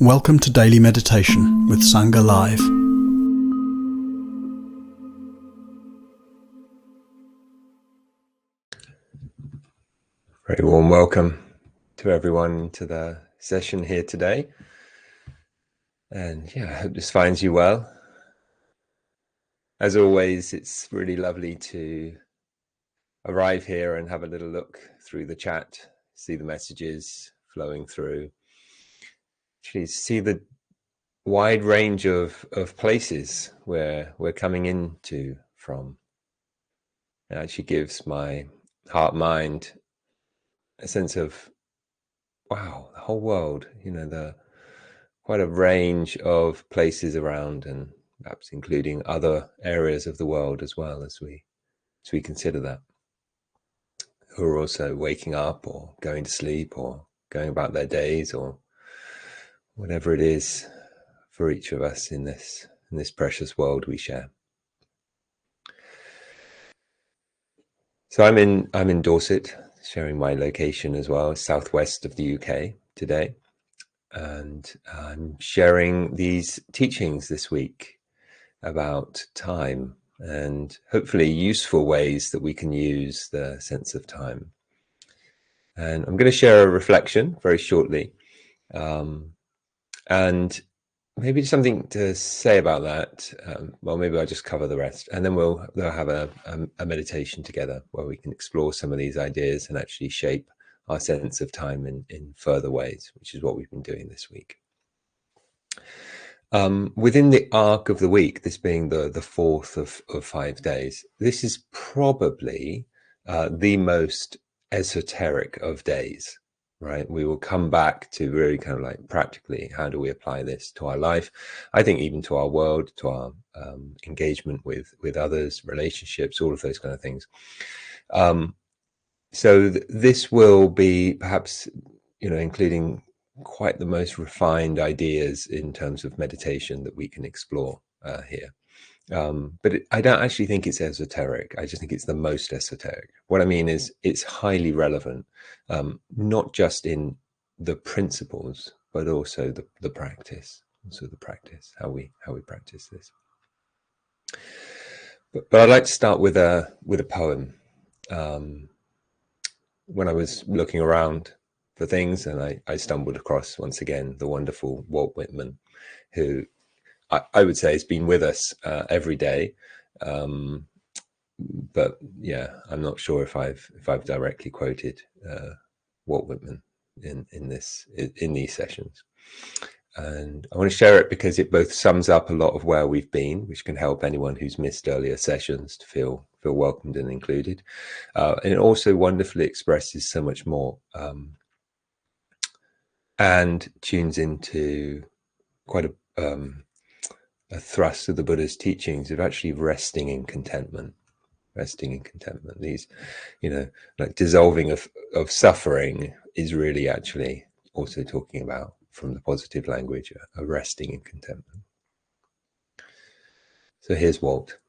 Welcome to Daily Meditation with Sangha Live. Very warm welcome to everyone to the session here today. And I hope this finds you well. As always, it's really lovely to arrive here and have a little look through the chat, see the messages flowing through, actually see the wide range of places where we're coming into from. It actually gives my heart-mind a sense of, wow, the whole world, quite a range of places around, and perhaps including other areas of the world as well, as we consider that, who are also waking up or going to sleep or going about their days or whatever it is for each of us in this precious world we share. So I'm in Dorset, sharing my location as well, southwest of the UK today. And I'm sharing these teachings this week about time and hopefully useful ways that we can use the sense of time. And I'm going to share a reflection very shortly. And maybe something to say about that. Well, maybe I'll just cover the rest, and then we'll have a meditation together where we can explore some of these ideas and actually shape our sense of time in further ways, which is what we've been doing this week. Within the arc of the week, this being the fourth of 5 days, this is probably the most esoteric of days, right? We will come back to really kind of like practically, how do we apply this to our life? I think even to our world, to our engagement with others, relationships, all of those kind of things. So this will be perhaps, including quite the most refined ideas in terms of meditation that we can explore here. But I don't actually think it's esoteric. I just think it's the most esoteric. What I mean is it's highly relevant, not just in the principles, but also the practice. Also the practice, how we practice this. But I'd like to start with a poem. When I was looking around for things, and I stumbled across, once again, the wonderful Walt Whitman, who I would say has been with us every day. But I'm not sure if I've directly quoted Walt Whitman in these sessions. And I want to share it because it both sums up a lot of where we've been, which can help anyone who's missed earlier sessions to feel welcomed and included. And it also wonderfully expresses so much more, and tunes into quite a thrust of the Buddha's teachings of actually resting in contentment. These, like dissolving of suffering is really actually also talking about, from the positive language, a resting in contentment. So here's Walt.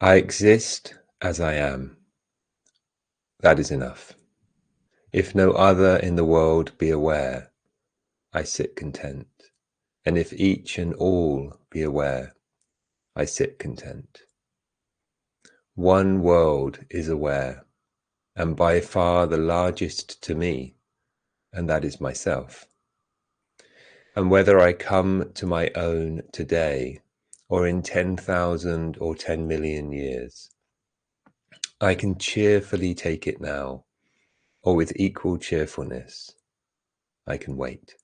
I exist as I am. That is enough. If no other in the world be aware, I sit content. And if each and all be aware, I sit content. One world is aware, and by far the largest to me, and that is myself. And whether I come to my own today, or in 10,000 or 10 million years, I can cheerfully take it now, or with equal cheerfulness, I can wait.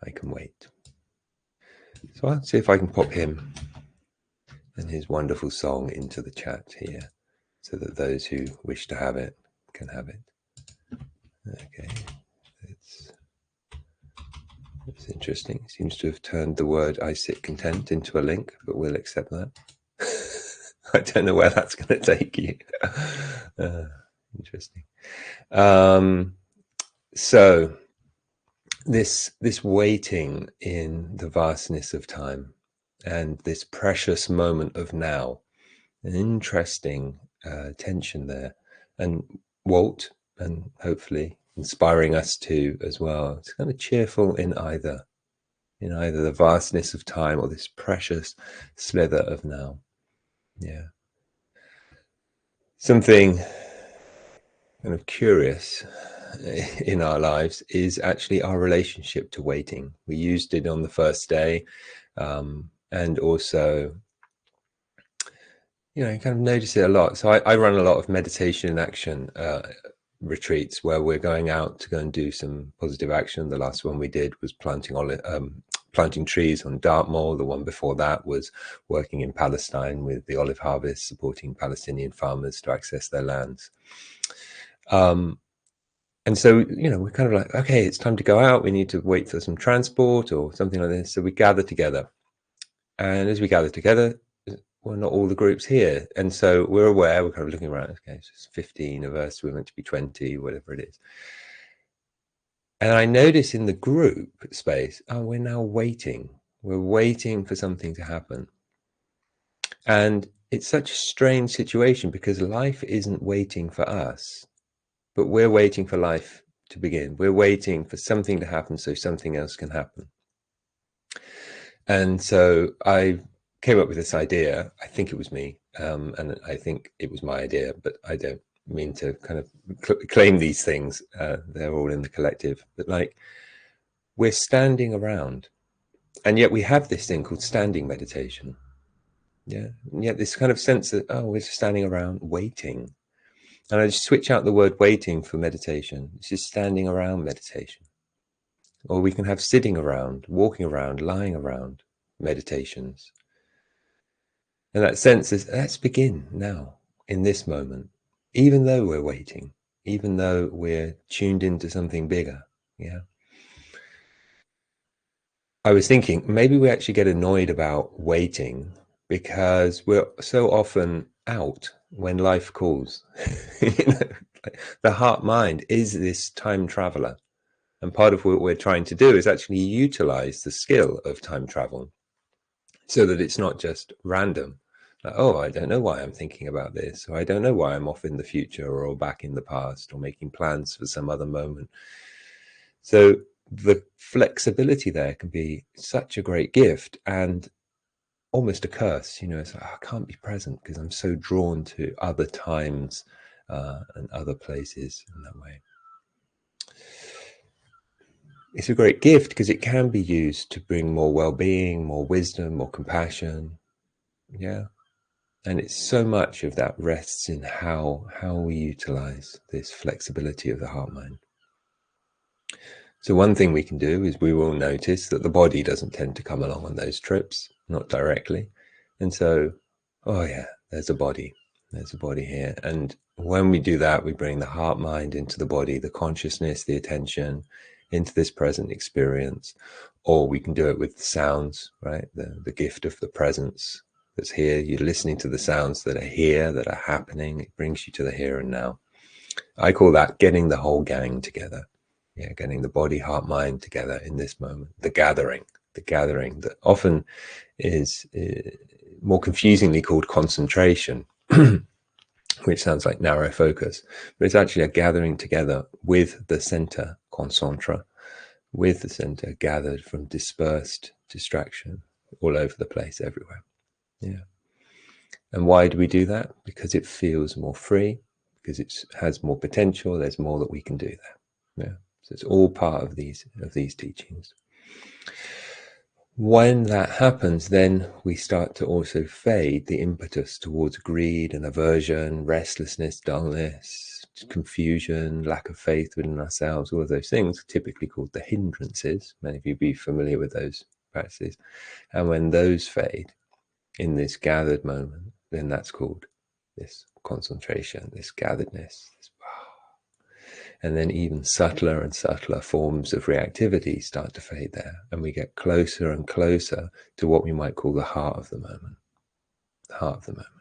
I can wait. So I'll see if I can pop him and his wonderful song into the chat here, so that those who wish to have it can have it. Okay, it's interesting. It seems to have turned the word "I sit content" into a link, but we'll accept that. I don't know where that's going to take you. Interesting. So this waiting in the vastness of time and this precious moment of now, an interesting tension there. And Walt, and hopefully inspiring us to as well. It's kind of cheerful in either the vastness of time or this precious slither of now. Yeah. Something kind of curious in our lives is actually our relationship to waiting. We used it on the first day, and also, you kind of notice it a lot. So I run a lot of meditation and action retreats where we're going out to go and do some positive action. The last one we did was planting trees on Dharma. The one before that was working in Palestine with the olive harvest, supporting Palestinian farmers to access their lands. And so, we're kind of like, okay, it's time to go out. We need to wait for some transport or something like this. So we gather together. And as we gather together, well, not all the groups here. And so we're aware, we're kind of looking around, okay, so it's 15 of us, we're meant to be 20, whatever it is. And I notice in the group space, we're now waiting. We're waiting for something to happen. And it's such a strange situation because life isn't waiting for us, but we're waiting for life to begin. We're waiting for something to happen so something else can happen. And so I came up with this idea. I think it was me, and I think it was my idea, but I don't mean to kind of claim these things. They're all in the collective. But like, we're standing around, and yet we have this thing called standing meditation. Yeah, and yet this kind of sense that, we're just standing around waiting. And I just switch out the word waiting for meditation. It's just standing around meditation. Or we can have sitting around, walking around, lying around meditations. And that sense is, let's begin now, in this moment, even though we're waiting, even though we're tuned into something bigger. Yeah. I was thinking maybe we actually get annoyed about waiting because we're so often out when life calls. The heart mind is this time traveler. And part of what we're trying to do is actually utilize the skill of time travel so that it's not just random. Like, I don't know why I'm thinking about this, or I don't know why I'm off in the future or back in the past or making plans for some other moment. So the flexibility there can be such a great gift and almost a curse. It's like, I can't be present because I'm so drawn to other times and other places in that way. It's a great gift because it can be used to bring more well-being, more wisdom, more compassion. Yeah. And it's so much of that rests in how we utilize this flexibility of the heart mind. So one thing we can do is we will notice that the body doesn't tend to come along on those trips, not directly. And so, there's a body. There's a body here. And when we do that, we bring the heart mind into the body, the consciousness, the attention into this present experience. Or we can do it with the sounds, right? The gift of the presence that's here. You're listening to the sounds that are here, that are happening. It brings you to the here and now. I call that getting the whole gang together. Yeah, getting the body, heart, mind together in this moment. The gathering that often is more confusingly called concentration, which sounds like narrow focus, but it's actually a gathering together with the center, concentra, with the center gathered from dispersed distraction all over the place, everywhere. Yeah. And why do we do that? Because it feels more free, because it has more potential. There's more that we can do there. Yeah. So it's all part of these teachings. When that happens, then we start to also fade the impetus towards greed and aversion, restlessness, dullness, confusion, lack of faith within ourselves. All of those things are typically called the hindrances. Many of you be familiar with those practices. And when those fade in this gathered moment, then that's called this concentration, this gatheredness. And then even subtler and subtler forms of reactivity start to fade there. And we get closer and closer to what we might call the heart of the moment. The heart of the moment.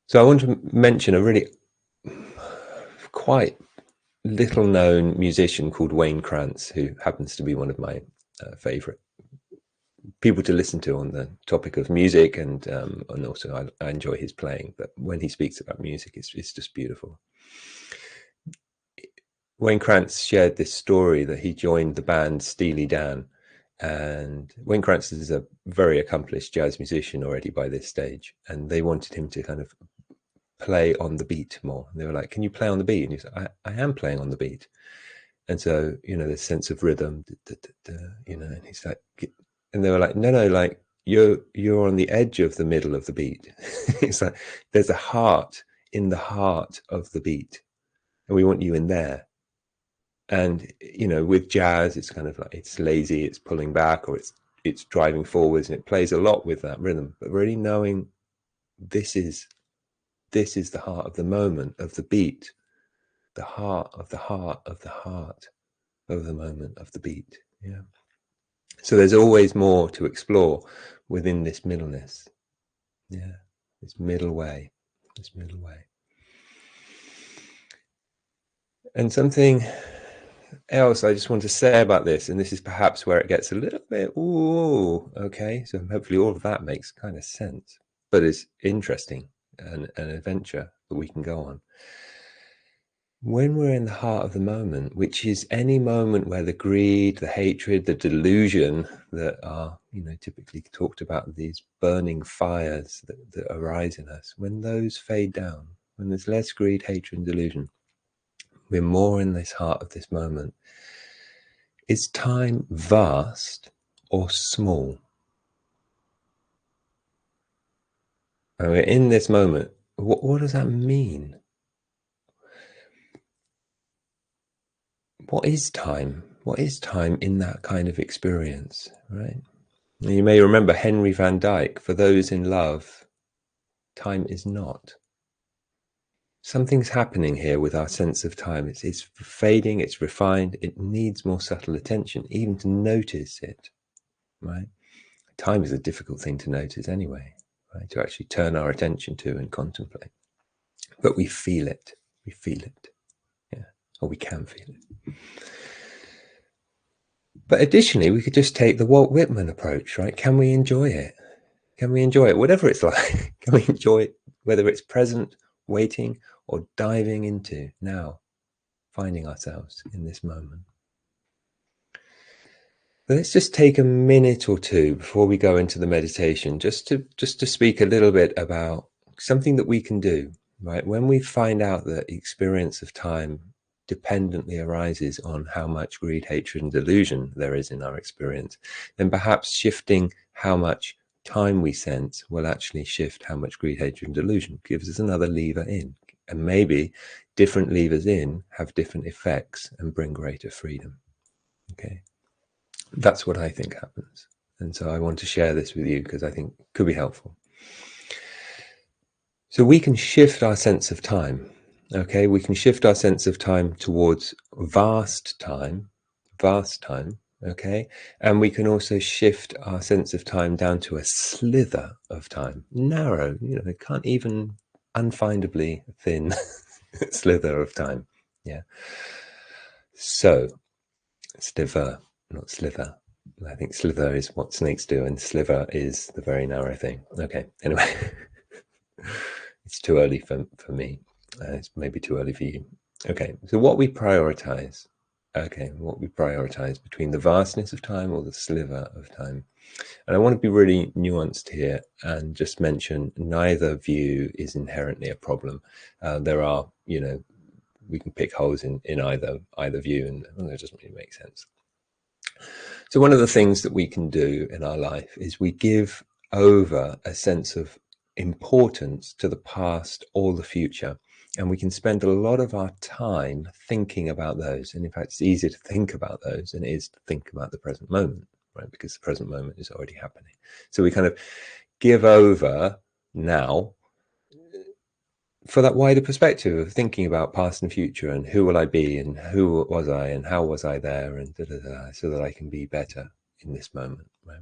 So I want to mention a really quite little known musician called Wayne Krantz, who happens to be one of my favorite people to listen to on the topic of music, and also I enjoy his playing. But when he speaks about music, it's just beautiful. Wayne Krantz shared this story that he joined the band Steely Dan, and Wayne Krantz is a very accomplished jazz musician already by this stage, and they wanted him to kind of play on the beat more. And they were like, "Can you play on the beat?" And he said, I am playing on the beat. And so, this sense of rhythm, and he's like, and they were like, no, like you're on the edge of the middle of the beat. It's like there's a heart in the heart of the beat, and we want you in there. And with jazz, it's kind of like it's lazy, it's pulling back, or it's driving forwards, and it plays a lot with that rhythm. But really knowing this is the heart of the moment of the beat, the heart of the heart of the heart of the moment of the beat. Yeah. So there's always more to explore within this middleness. Yeah. This middle way. And something else I just want to say about this, and this is perhaps where it gets a little bit, okay. So hopefully all of that makes kind of sense, but it's interesting and an adventure that we can go on. When we're in the heart of the moment, which is any moment where the greed, the hatred, the delusion that are, typically talked about, these burning fires that arise in us, when those fade down, when there's less greed, hatred, and delusion, we're more in this heart of this moment. Is time vast or small? And we're in this moment. What does that mean? What is time? What is time in that kind of experience, right? You may remember Henry van Dyke, for those in love, time is not. Something's happening here with our sense of time. It's fading, it's refined, it needs more subtle attention, even to notice it, right? Time is a difficult thing to notice anyway, right? To actually turn our attention to and contemplate. But we feel it, yeah, or we can feel it. But additionally, we could just take the Walt Whitman approach, right? Can we enjoy it? Can we enjoy it, whatever it's like? Can we enjoy it, whether it's present, waiting, or diving into now, finding ourselves in this moment? But let's just take a minute or two before we go into the meditation, just to speak a little bit about something that we can do, right? When we find out that the experience of time dependently arises on how much greed, hatred, and delusion there is in our experience, then perhaps shifting how much time we sense will actually shift how much greed, hatred, and delusion. Gives us another lever in, and maybe different levers in have different effects and bring greater freedom. Okay, that's what I think happens, and so I want to share this with you because I think it could be helpful. So we can shift our sense of time. Okay, we can shift our sense of time towards vast time. Okay, and we can also shift our sense of time down to a slither of time, narrow, it can't even unfindably thin slither of time. Yeah. So sliver, not slither. I think slither is what snakes do, and sliver is the very narrow thing. Okay, anyway. It's too early for me. It's maybe too early for you. Okay, so what we prioritize. Okay, what we prioritize between the vastness of time or the sliver of time. And I want to be really nuanced here and just mention neither view is inherently a problem. There are, we can pick holes in either view, and that doesn't really make sense. So one of the things that we can do in our life is we give over a sense of importance to the past or the future, and we can spend a lot of our time thinking about those. And in fact, it's easier to think about those than it is to think about the present moment, right? Because the present moment is already happening. So we kind of give over now for that wider perspective of thinking about past and future, and who will I be, and who was I, and how was I there, and so that I can be better in this moment, right?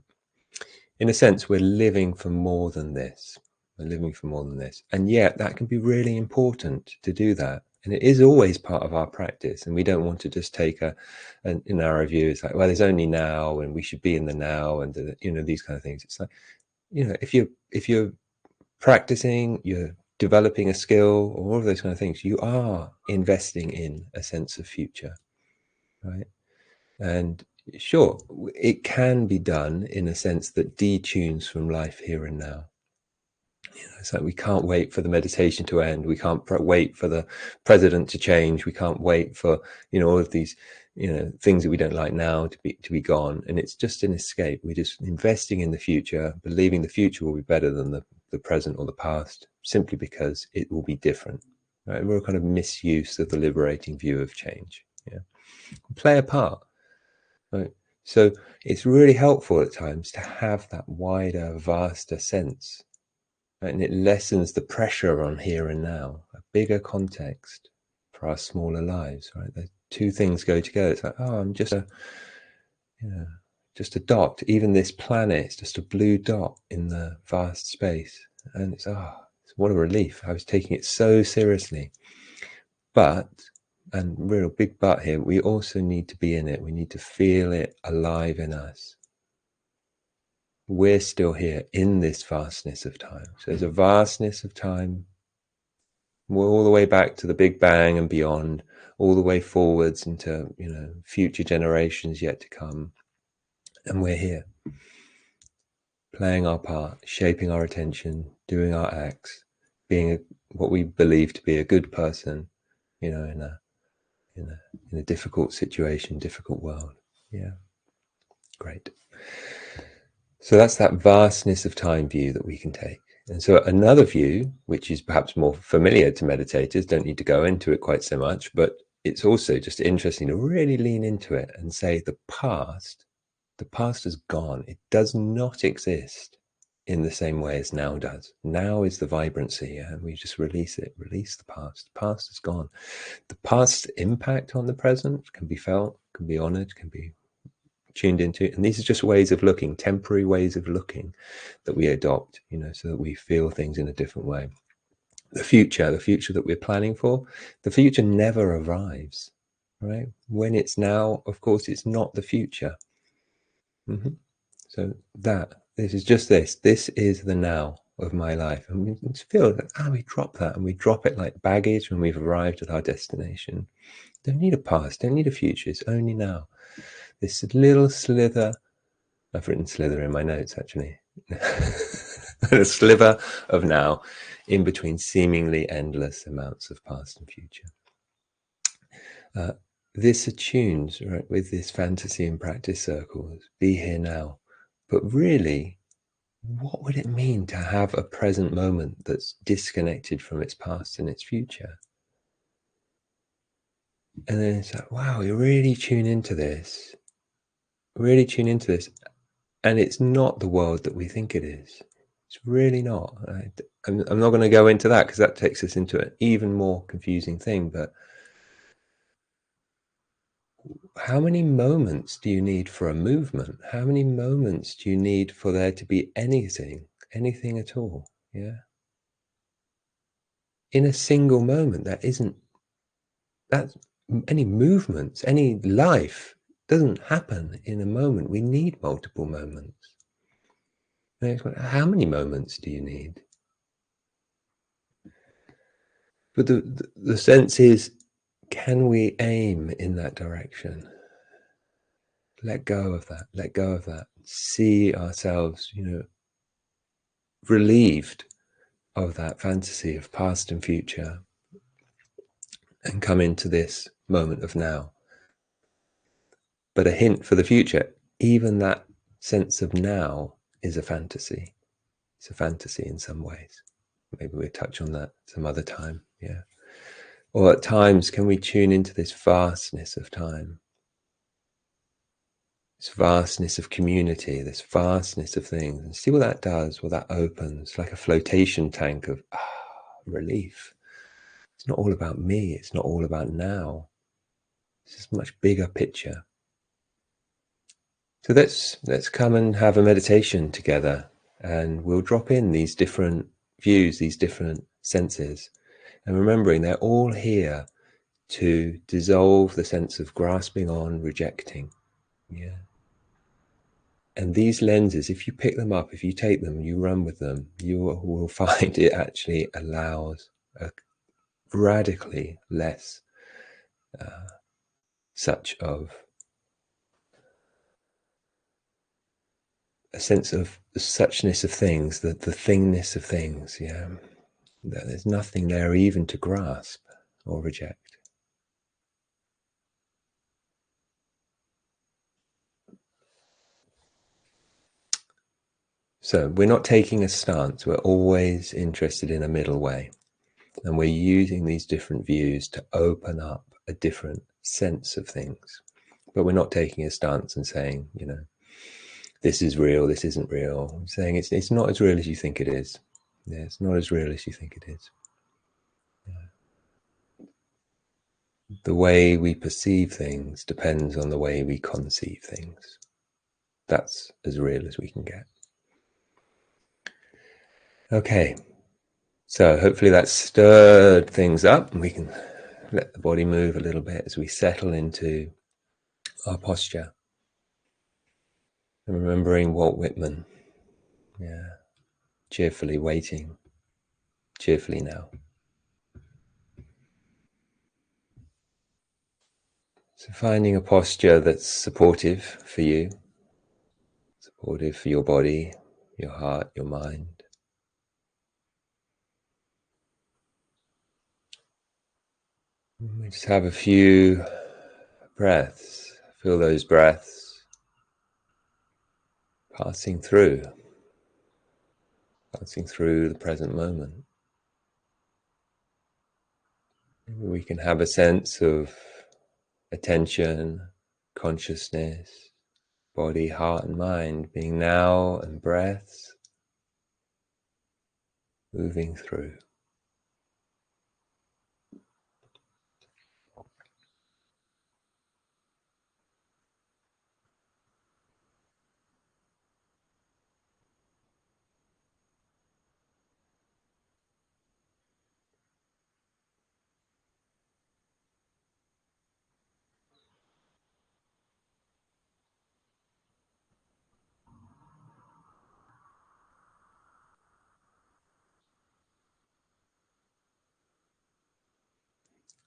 In a sense, we're living for more than this. We're living for more than this. And yet that can be really important to do that. And it is always part of our practice. And we don't want to just take a narrow view. It's like, well, there's only now, and we should be in the now, and these kind of things. It's like, if you're practicing, you're developing a skill, or all of those kind of things, you are investing in a sense of future, right? And sure, it can be done in a sense that detunes from life here and now. It's like we can't wait for the meditation to end. We can't wait for the president to change. We can't wait for all of these things that we don't like now to be gone. And it's just an escape. We're just investing in the future, believing the future will be better than the present or the past, simply because it will be different. Right? We're a kind of misuse of the liberating view of change. Yeah, play a part. Right. So it's really helpful at times to have that wider, vaster sense. And it lessens the pressure on here and now, a bigger context for our smaller lives, right? The two things go together. It's like, oh, I'm just a dot. Even this planet is just a blue dot in the vast space. And it's what a relief. I was taking it so seriously. But, and real big but here, we also need to be in it. We need to feel it alive in us. We're still here in this vastness of time. So there's a vastness of time. We're all the way back to the Big Bang and beyond, all the way forwards into future generations yet to come. And we're here, playing our part, shaping our attention, doing our acts, being what we believe to be a good person, in a difficult situation, difficult world. Yeah, great. So that's that vastness of time view that we can take. And so another view, which is perhaps more familiar to meditators, don't need to go into it quite so much, but it's also just interesting to really lean into it and say the past has gone. It does not exist in the same way as now does. Now is the vibrancy, and we just release it, release the past. The past is gone. The past's impact on the present can be felt, can be honored, can be tuned into, and these are just ways of looking, temporary ways of looking that we adopt, so that we feel things in a different way. The future that we're planning for, the future never arrives, right? When it's now, of course, it's not the future. So this is just this is the now of my life, and we feel that we drop that, and we drop it like baggage when we've arrived at our destination. Don't need a past, don't need a future, it's only now. This little slither, I've written slither in my notes actually, a sliver of now in between seemingly endless amounts of past and future. This attunes, right, with this fantasy and practice circles, be here now. But really, what would it mean to have a present moment that's disconnected from its past and its future? And then it's like, wow, you really tune into this. And it's not the world that we think it is. It's really not. I'm not going to go into that because that takes us into an even more confusing thing. But how many moments do you need for a movement? How many moments do you need for there to be anything at all? Yeah. In a single moment, that's any movements, any life doesn't happen in a moment. We need multiple moments. How many moments do you need? But the sense is, can we aim in that direction? Let go of that. See ourselves, relieved of that fantasy of past and future, and come into this moment of now. But a hint for the future, even that sense of now is a fantasy. It's a fantasy in some ways. Maybe we'll touch on that some other time. Yeah. Or at times, can we tune into this vastness of time? This vastness of community, this vastness of things, and see what that does, what that opens, like a flotation tank of relief. It's not all about me. It's not all about now. It's just a much bigger picture. So let's come and have a meditation together, and we'll drop in these different views, these different senses, and remembering they're all here to dissolve the sense of grasping on, rejecting. Yeah. And these lenses, if you pick them up, if you take them, you run with them, you will find it actually allows a radically less such of a sense of the suchness of things, the thingness of things. Yeah, there's nothing there even to grasp or reject. So we're not taking a stance, we're always interested in a middle way. And we're using these different views to open up a different sense of things. But we're not taking a stance and saying, this is real, this isn't real. I'm saying it's not as real as you think it is. Yeah, it's not as real as you think it is. Yeah. The way we perceive things depends on the way we conceive things. That's as real as we can get. Okay, so hopefully that stirred things up and we can let the body move a little bit as we settle into our posture. And remembering Walt Whitman, cheerfully waiting, cheerfully now. So finding a posture that's supportive for you, supportive for your body, your heart, your mind. We just have a few breaths. Feel those breaths passing through the present moment. Maybe we can have a sense of attention, consciousness, body, heart, and mind being now, and breaths moving through.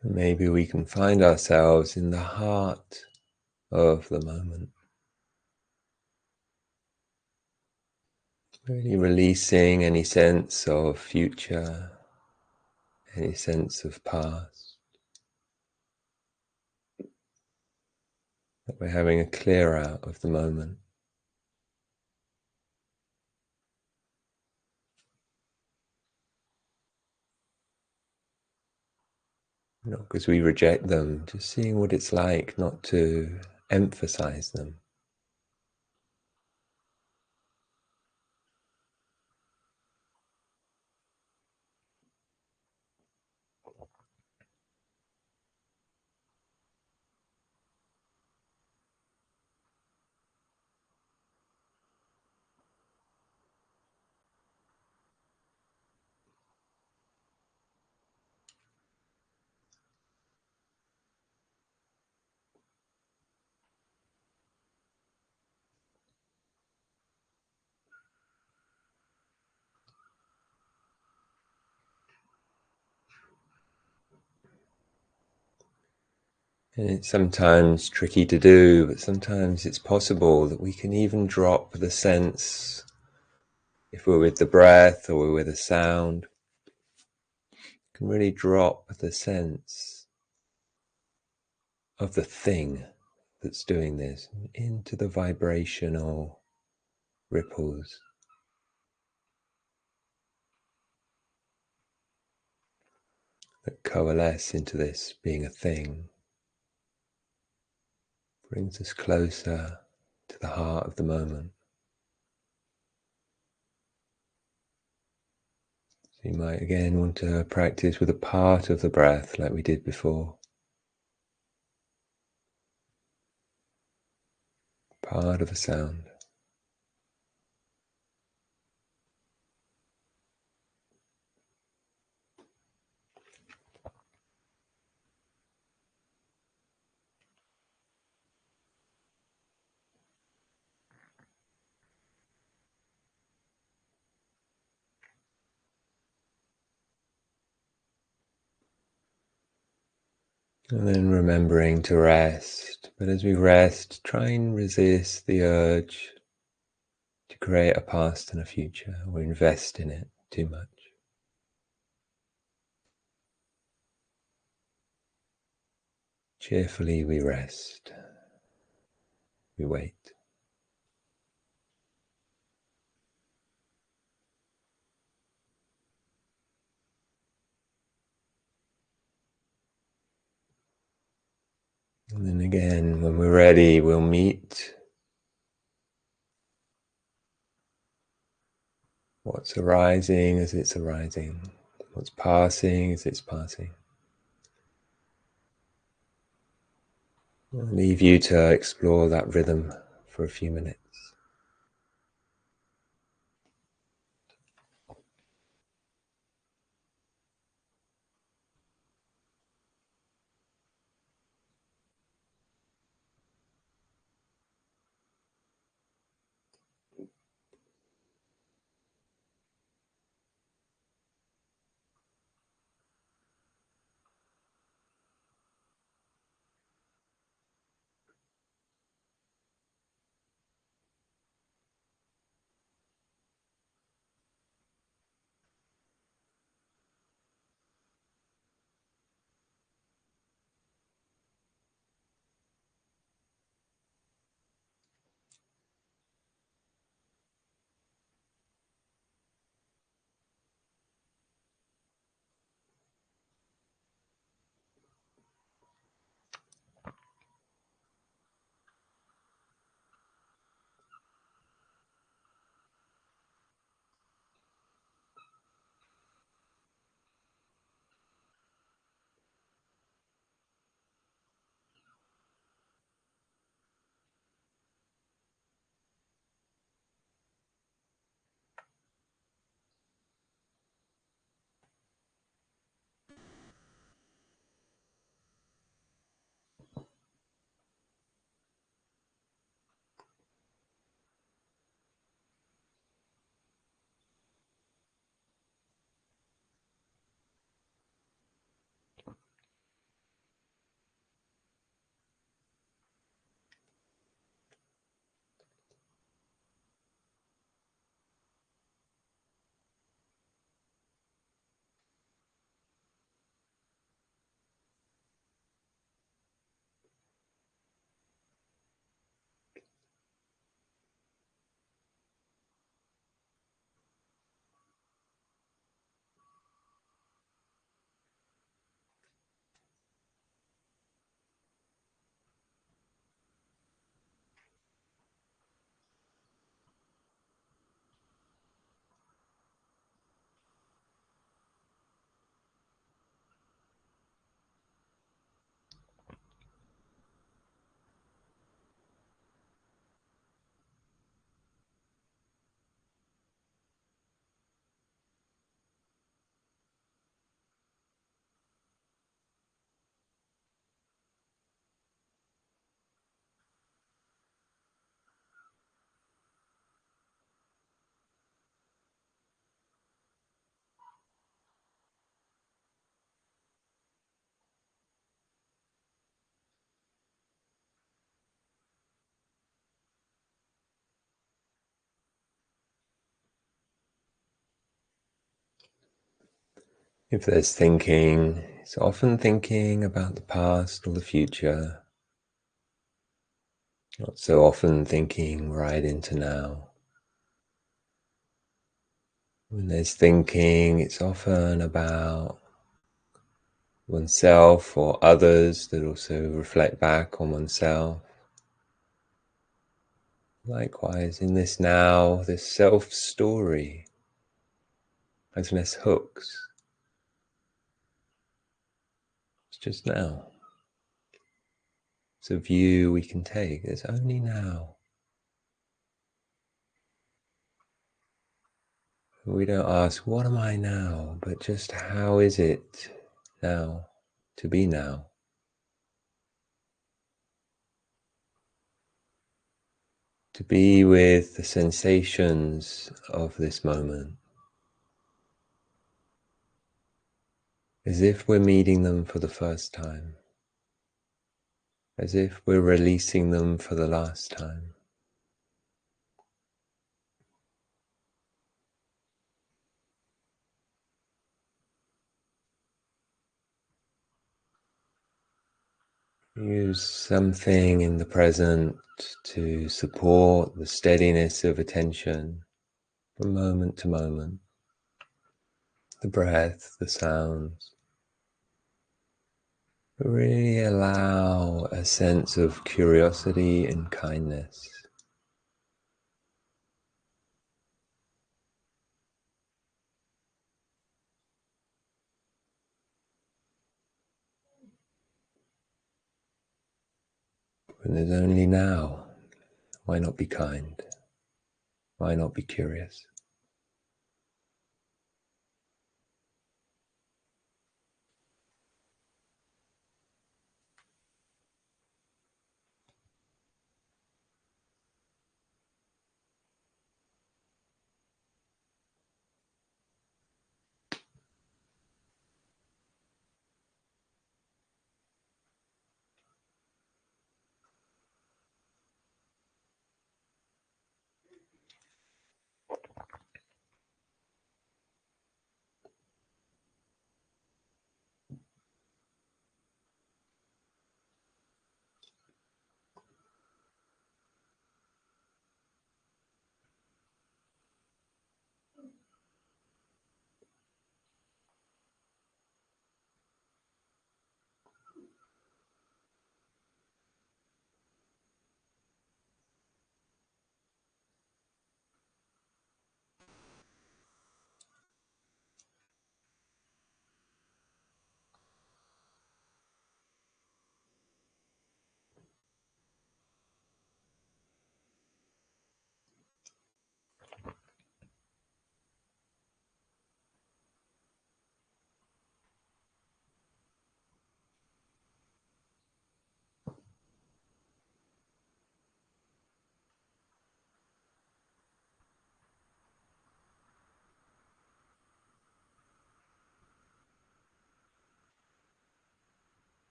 And maybe we can find ourselves in the heart of the moment. Really releasing any sense of future, any sense of past. That we're having a clear out of the moment. Not because we reject them, just seeing what it's like not to emphasize them. And it's sometimes tricky to do, but sometimes it's possible that we can even drop the sense, if we're with the breath or we're with a sound, can really drop the sense of the thing that's doing this into the vibrational ripples that coalesce into this being a thing. Brings us closer to the heart of the moment. So you might again want to practice with a part of the breath like we did before. Part of a sound. And then remembering to rest. But as we rest, try and resist the urge to create a past and a future or invest in it too much. Cheerfully we rest. We wait. And then again, when we're ready, we'll meet what's arising as it's arising, what's passing as it's passing. I'll leave you to explore that rhythm for a few minutes. If there's thinking, it's often thinking about the past or the future, not so often thinking right into now. When there's thinking, it's often about oneself or others that also reflect back on oneself. Likewise, in this now, this self-story has less hooks. It's just now. It's a view we can take. It's only now. We don't ask, what am I now? But just how is it now to be now? To be with the sensations of this moment, as if we're meeting them for the first time. as if we're releasing them for the last time. Use something in the present to support the steadiness of attention from moment to moment. The breath, the sounds. Really allow a sense of curiosity and kindness. When there's only now, why not be kind? Why not be curious?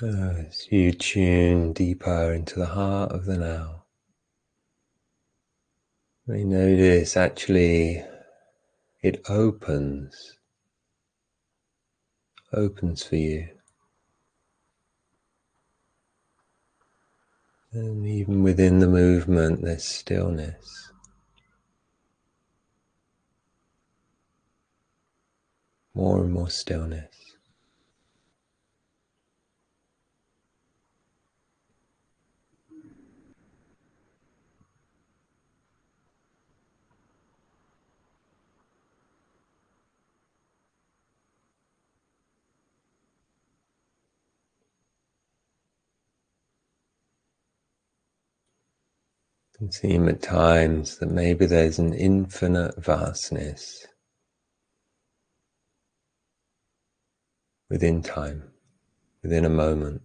As you tune deeper into the heart of the now, you may notice actually it opens for you. And even within the movement, there's stillness. More and more stillness. It can seem at times that maybe there's an infinite vastness within time, within a moment.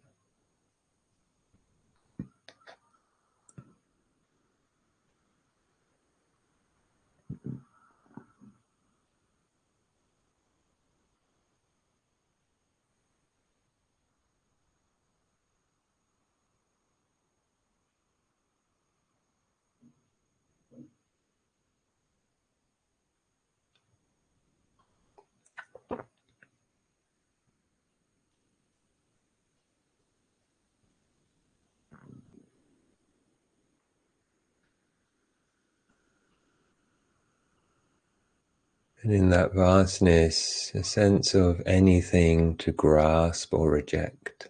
And in that vastness, a sense of anything to grasp or reject.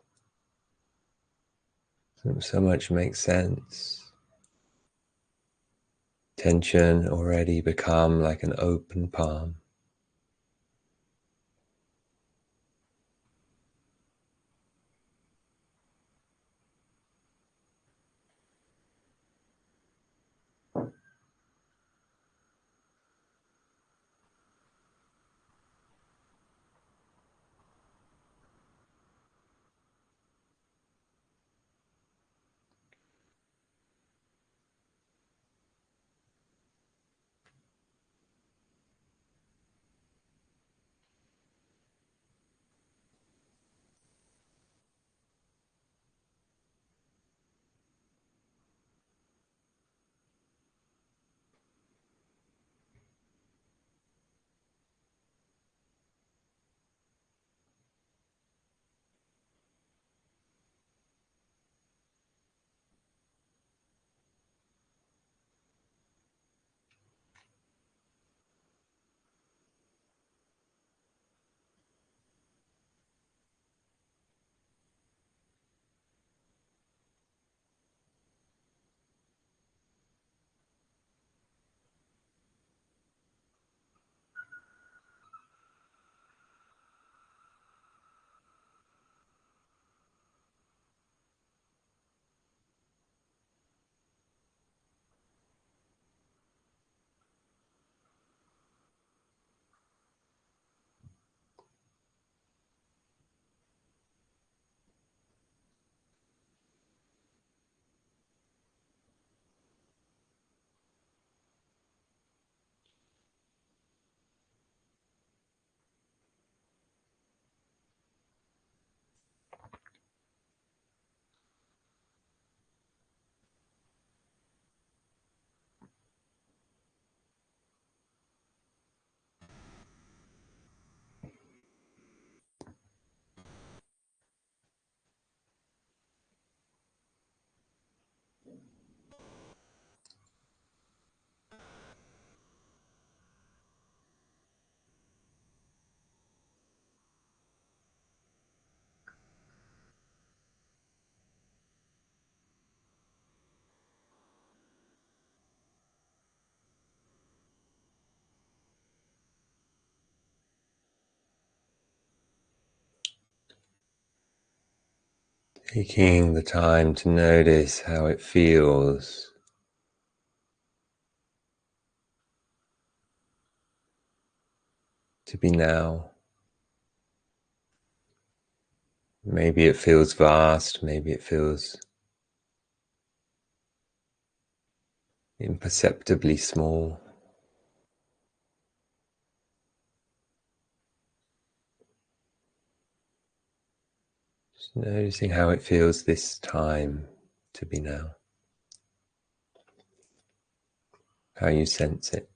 So much makes sense. Tension already become like an open palm. Taking the time to notice how it feels to be now. Maybe it feels vast, maybe it feels imperceptibly small. Noticing how it feels this time to be now, how you sense it.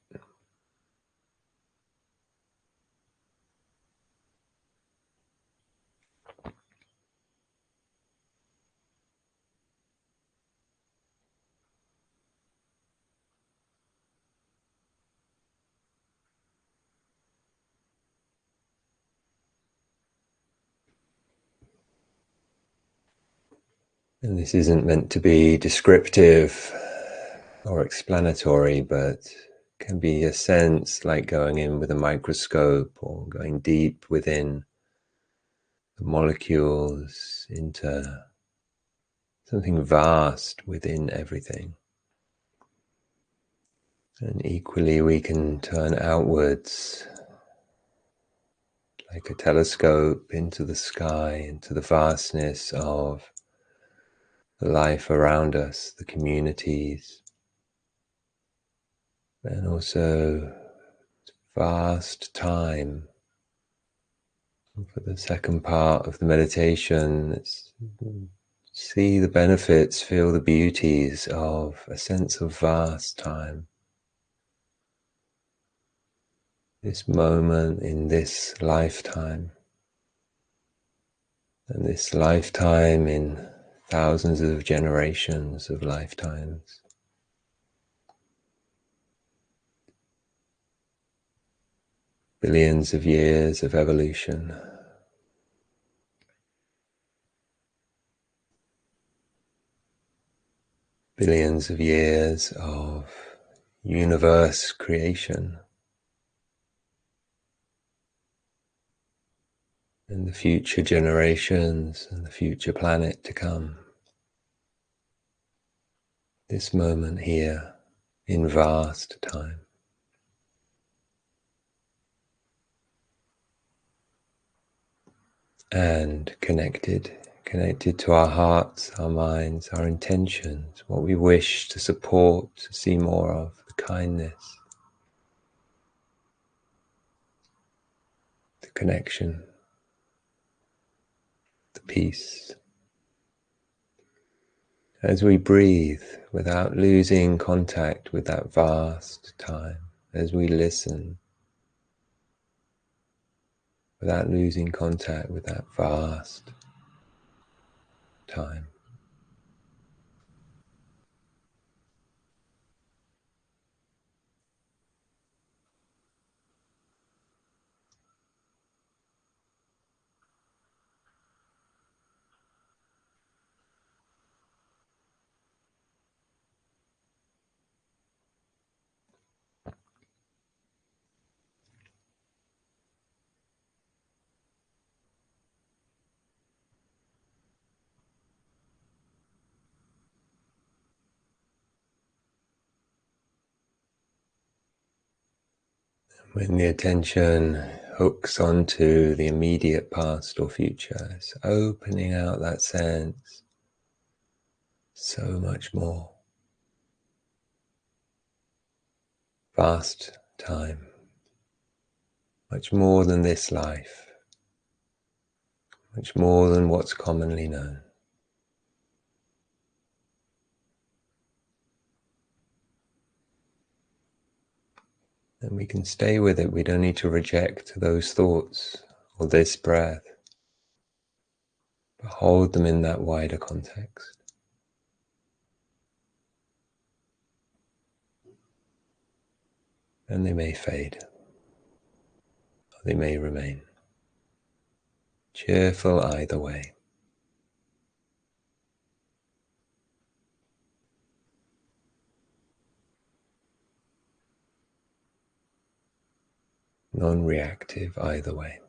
And this isn't meant to be descriptive or explanatory, but can be a sense like going in with a microscope or going deep within the molecules into something vast within everything. And equally, we can turn outwards like a telescope into the sky, into the vastness of the life around us, the communities, and also vast time. For the second part of the meditation, let's see the benefits, feel the beauties of a sense of vast time. This moment in this lifetime, and this lifetime in thousands of generations of lifetimes. Billions of years of evolution. Billions of years of universe creation. And the future generations and the future planet to come. This moment here in vast time. And connected to our hearts, our minds, our intentions, what we wish to support, to see more of, the kindness, the connection, the peace. As we breathe without losing contact with that vast time, as we listen without losing contact with that vast time. When the attention hooks onto the immediate past or future, it's opening out that sense so much more. Vast time, much more than this life, much more than what's commonly known. And we can stay with it. We don't need to reject those thoughts or this breath, but hold them in that wider context. And they may fade, or they may remain. Cheerful either way. Non-reactive either way.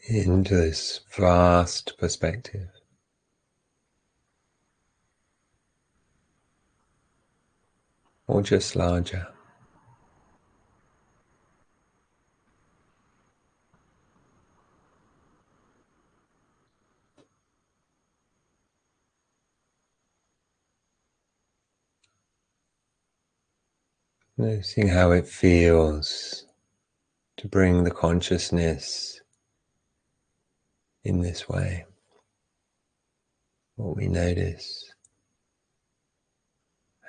into this vast perspective. Or just larger. Noticing how it feels to bring the consciousness in this way. What we notice,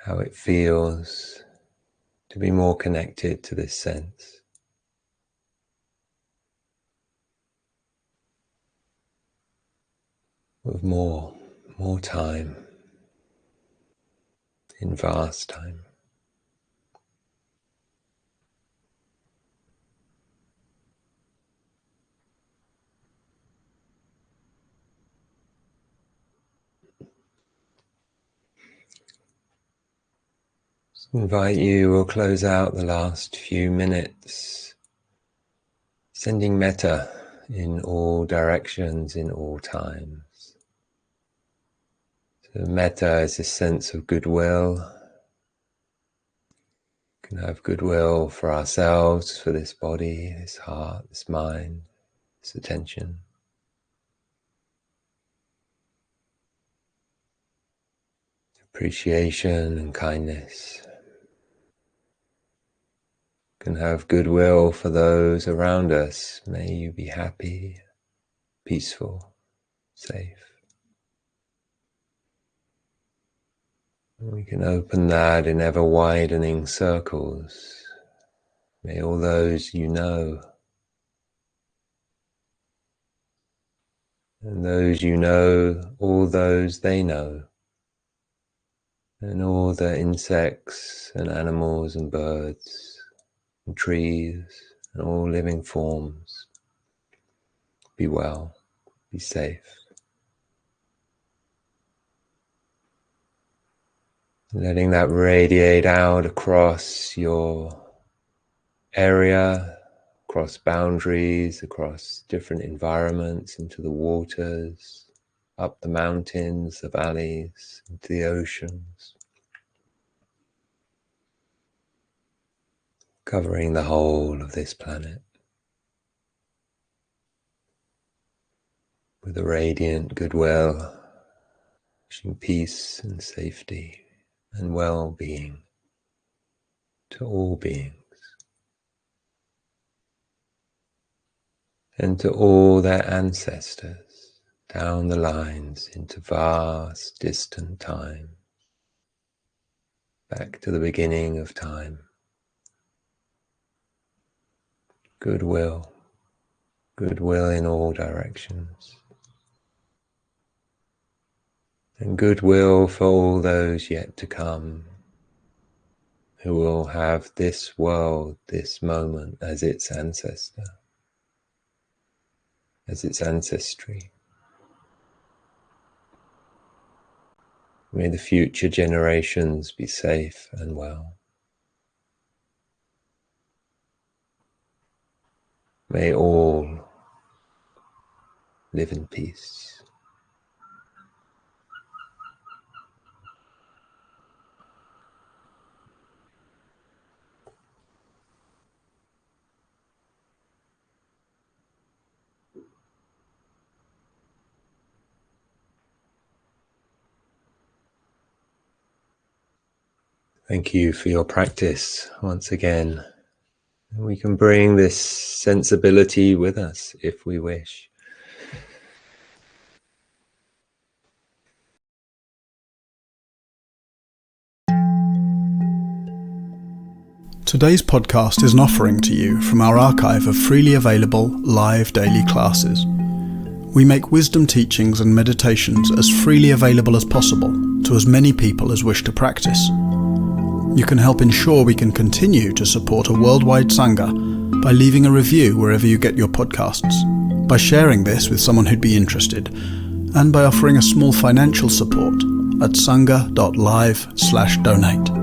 how it feels to be more connected to this sense. Of more time, in vast time. Invite you, we'll close out the last few minutes, sending metta in all directions, in all times. So metta is a sense of goodwill. We can have goodwill for ourselves, for this body, this heart, this mind, this attention. Appreciation and kindness. Can have goodwill for those around us. May you be happy, peaceful, safe. And we can open that in ever widening circles. May all those you know, and those you know, all those they know, and all the insects and animals and birds, and trees, and all living forms, be well, be safe. Letting that radiate out across your area, across boundaries, across different environments, into the waters, up the mountains, the valleys, into the oceans. Covering the whole of this planet with a radiant goodwill, wishing peace and safety and well-being to all beings and to all their ancestors down the lines into vast distant time, back to the beginning of time. Goodwill in all directions. And goodwill for all those yet to come, who will have this world, this moment as its ancestor, as its ancestry. May the future generations be safe and well. May all live in peace. Thank you for your practice once again. We can bring this sensibility with us if we wish. Today's podcast is an offering to you from our archive of freely available live daily classes. We make wisdom teachings and meditations as freely available as possible to as many people as wish to practice. You can help ensure we can continue to support a worldwide Sangha by leaving a review wherever you get your podcasts, by sharing this with someone who'd be interested, and by offering a small financial support at sangha.live/donate.